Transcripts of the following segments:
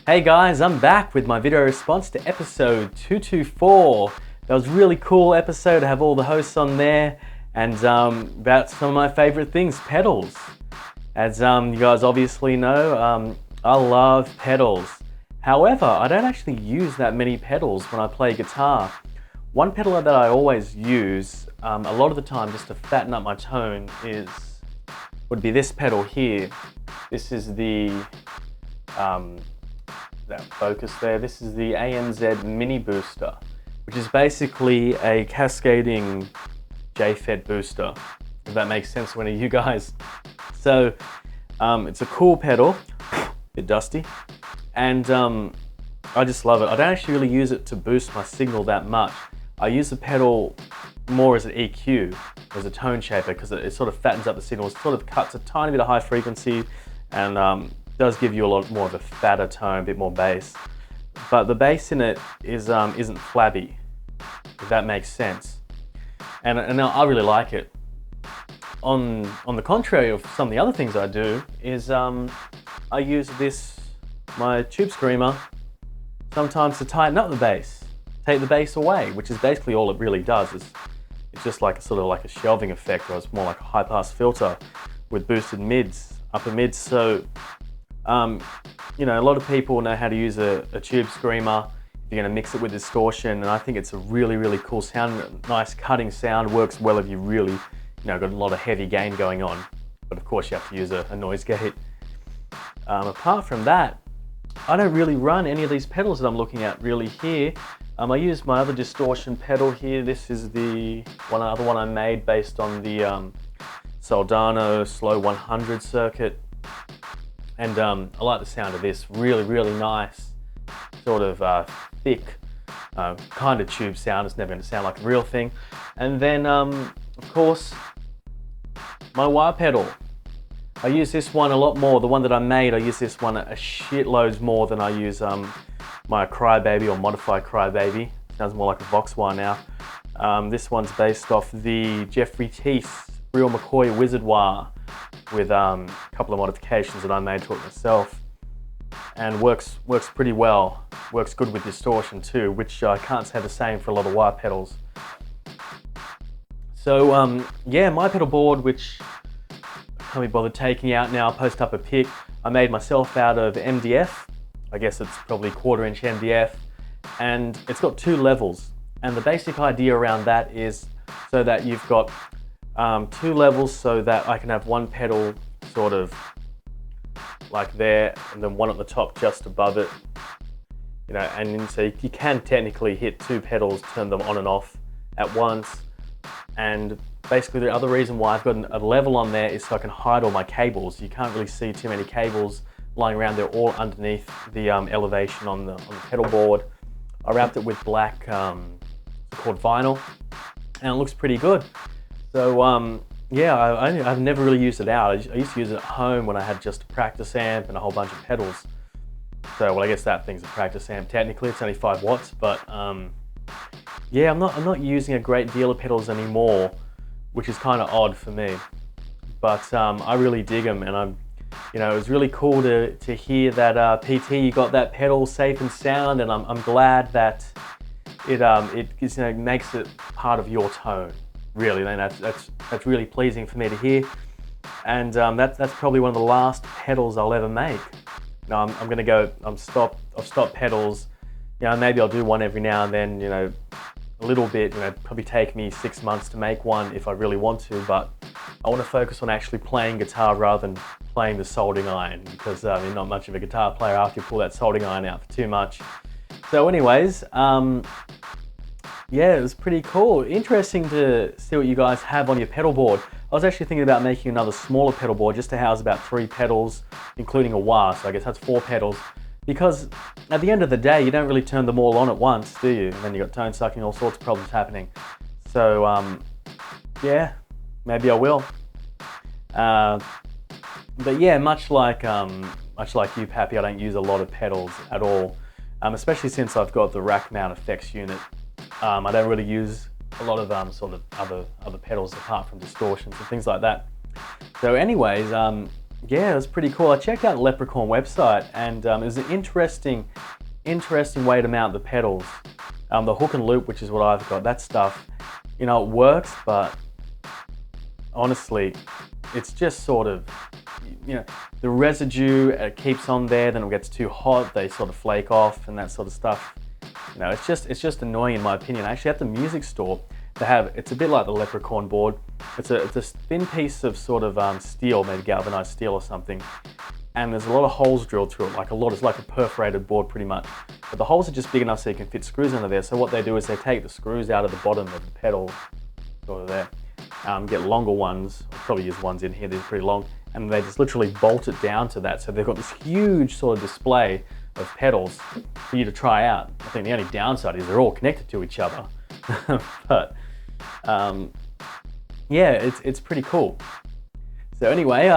Hey guys, I'm back with my video response to episode 224. That was a really cool episode to have all the hosts on there and about some of my favorite things, pedals. As you guys obviously know, I love pedals. However, I don't actually use that many pedals when I play guitar. One pedal that I always use a lot of the time just to fatten up my tone would be this pedal here. This is the that focus there. This is the AMZ Mini Booster, which is basically a cascading J-Fed booster, if that makes sense to any of you guys. So it's a cool pedal, a bit dusty, and I just love it. I don't actually really use it to boost my signal that much. I use the pedal more as an EQ, as a tone shaper, because it sort of fattens up the signal. It sort of cuts a tiny bit of high frequency and does give you a lot more of a fatter tone, a bit more bass. But the bass in it isn't flabby, if that makes sense. And I really like it. On the contrary of some of the other things I do, is I use my Tube Screamer, sometimes to tighten up the bass, take the bass away, which is basically all it really does. It's just like sort of like a shelving effect, or it's more like a high pass filter with boosted mids, upper mids. So you know, a lot of people know how to use a Tube Screamer. You're going to mix it with distortion, and I think it's a really, really cool sound. Nice cutting sound, works well if you really, got a lot of heavy gain going on. But of course you have to use a noise gate. Apart from that, I don't really run any of these pedals that I'm looking at really here. I use my other distortion pedal here. This is the other one I made based on the Soldano Slow 100 circuit. And I like the sound of this. Really, really nice, sort of thick, kind of tube sound. It's never going to sound like a real thing. And then, of course, my wah pedal. I use this one a lot more. The one that I made, I use this one a shitloads more than I use my Crybaby or Modify Crybaby. Sounds more like a Vox wah now. This one's based off the Jeffrey Teese Real McCoy Wizard wah, with a couple of modifications that I made to it myself, and works pretty well. Works good with distortion too, which I can't say the same for a lot of wah pedals. So yeah, my pedal board, which I can't be bothered taking out now, I'll post up a pic. I made myself out of MDF. I guess it's probably 1/4 inch MDF, and it's got 2 levels. And the basic idea around that is so that you've got 2 levels, so that I can have one pedal sort of like there, and then one at the top just above it. And so you can technically hit 2 pedals, turn them on and off at once. And basically the other reason why I've got a level on there is so I can hide all my cables. You can't really see too many cables lying around. They're all underneath the elevation on the pedal board. I wrapped it with black called vinyl, and it looks pretty good. So yeah, I've never really used it out. I used to use it at home when I had just a practice amp and a whole bunch of pedals. So, well, I guess that thing's a practice amp. Technically, it's only 5 watts, but yeah, I'm not using a great deal of pedals anymore, which is kind of odd for me. But I really dig them, and it was really cool to hear that PT, you got that pedal safe and sound, and I'm glad that it makes it part of your tone. Really, then that's really pleasing for me to hear, and that's probably one of the last pedals I'll ever make. I'm going to go. I've stopped pedals. Maybe I'll do one every now and then. A little bit. Probably take me 6 months to make one if I really want to. But I want to focus on actually playing guitar rather than playing the soldering iron, because you're not much of a guitar player after you pull that soldering iron out for too much. So, anyways. Yeah, it was pretty cool. Interesting to see what you guys have on your pedal board. I was actually thinking about making another smaller pedal board just to house about 3 pedals, including a wah, so I guess that's 4 pedals. Because at the end of the day, you don't really turn them all on at once, do you? And then you've got tone sucking, all sorts of problems happening. So, yeah, maybe I will. But yeah, much like you, Pappy, I don't use a lot of pedals at all, especially since I've got the rack mount effects unit. I don't really use a lot of sort of other pedals apart from distortions and things like that. So anyways, yeah, it was pretty cool. I checked out the Leprechaun website, and it was an interesting way to mount the pedals. The hook and loop, which is what I've got, that stuff, you know, it works, but honestly, it's just sort of, you know, the residue keeps on there, then it gets too hot, they sort of flake off and that sort of stuff. You know, it's just annoying in my opinion. Actually, at the music store, they have, it's a bit like the Leprechaun board. It's a thin piece of sort of steel, maybe galvanized steel or something. And there's a lot of holes drilled through it, it's like a perforated board pretty much. But the holes are just big enough so you can fit screws under there. So what they do is they take the screws out of the bottom of the pedal, sort of there, get longer ones, I'll probably use ones in here, these are pretty long, and they just literally bolt it down to that. So they've got this huge sort of display of pedals for you to try out. I think the only downside is they're all connected to each other. But yeah, it's pretty cool. So anyway,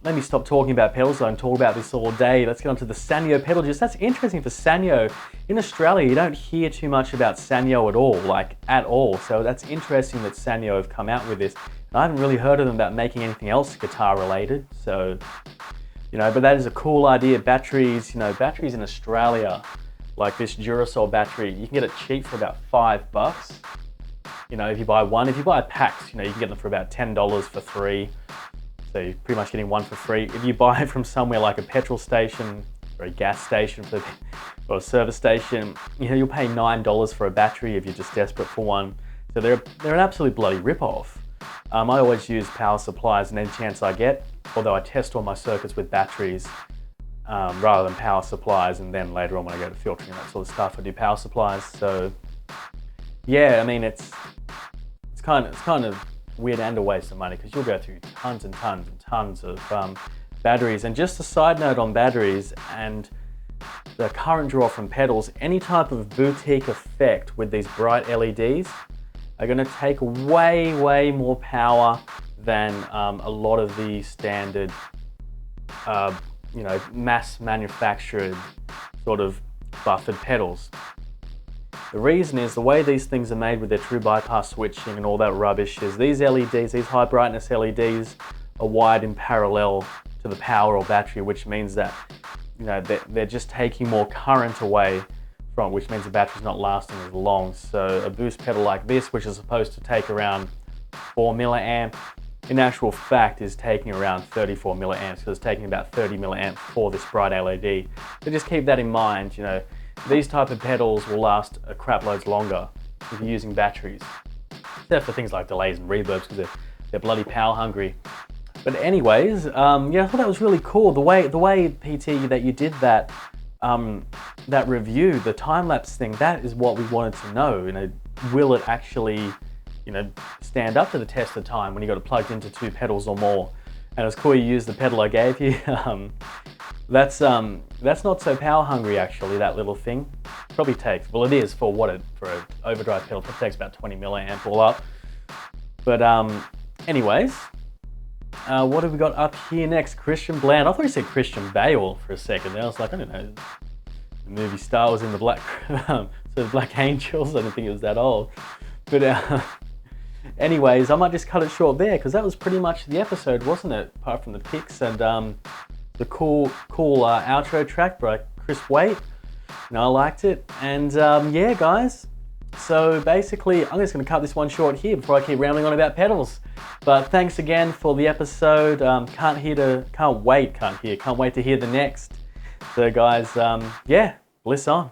let me stop talking about pedals. I can talk about this all day. Let's get on to the Sanyo pedal juice. That's interesting for Sanyo. In Australia, you don't hear too much about Sanyo at all, like at all. So that's interesting that Sanyo have come out with this. And I haven't really heard of them about making anything else guitar related. So, you know, but that is a cool idea. Batteries, you know, batteries in Australia, like this Duracell battery, you can get it cheap for about $5. You know, if you buy one, if you buy packs, you know, you can get them for about $10 for 3. So you're pretty much getting one for free. If you buy it from somewhere like a petrol station or a gas station or a service station, you know, you'll pay $9 for a battery if you're just desperate for one. So they're an absolute bloody rip-off. I always use power supplies and any chance I get, although I test all my circuits with batteries rather than power supplies, and then later on when I go to filtering and that sort of stuff, I do power supplies. So yeah, I mean, it's kind of weird and a waste of money, because you'll go through tons and tons and tons of batteries. And just a side note on batteries and the current draw from pedals, any type of boutique effect with these bright LEDs are going to take way more power than a lot of the standard, you know, mass manufactured sort of buffered pedals. The reason is the way these things are made with their true bypass switching and all that rubbish is these LEDs, these high brightness LEDs, are wired in parallel to the power or battery, which means that, you know, they're just taking more current away from, which means the battery's not lasting as long. So a boost pedal like this, which is supposed to take around 4 milliamp, in actual fact is taking around 34 milliamps, because it's taking about 30 milliamps for this bright LED. So just keep that in mind, you know. These type of pedals will last a crap loads longer if you're using batteries, except for things like delays and reverbs, because they're bloody power hungry. But anyways, yeah, I thought that was really cool. The way PT that you did that that review, the time lapse thing, that is what we wanted to know. You know, will it actually, you know, stand up to the test of time when you got it plugged into 2 pedals or more? And it was cool you used the pedal I gave you. That's not so power hungry actually, that little thing. Probably takes, well it is for an overdrive pedal, it takes about 20 milliamp all up. But anyways, what have we got up here next? Christian Bland. I thought you said Christian Bale for a second there. I was like, I don't know, the movie star was in the Black Angels. I didn't think it was that old. But anyways, I might just cut it short there, because that was pretty much the episode, wasn't it? Apart from the picks and the cool outro track by Chris Waite. And I liked it. And yeah, guys. So basically, I'm just going to cut this one short here before I keep rambling on about pedals. But thanks again for the episode. Can't wait to hear the next. So guys, yeah, bliss on.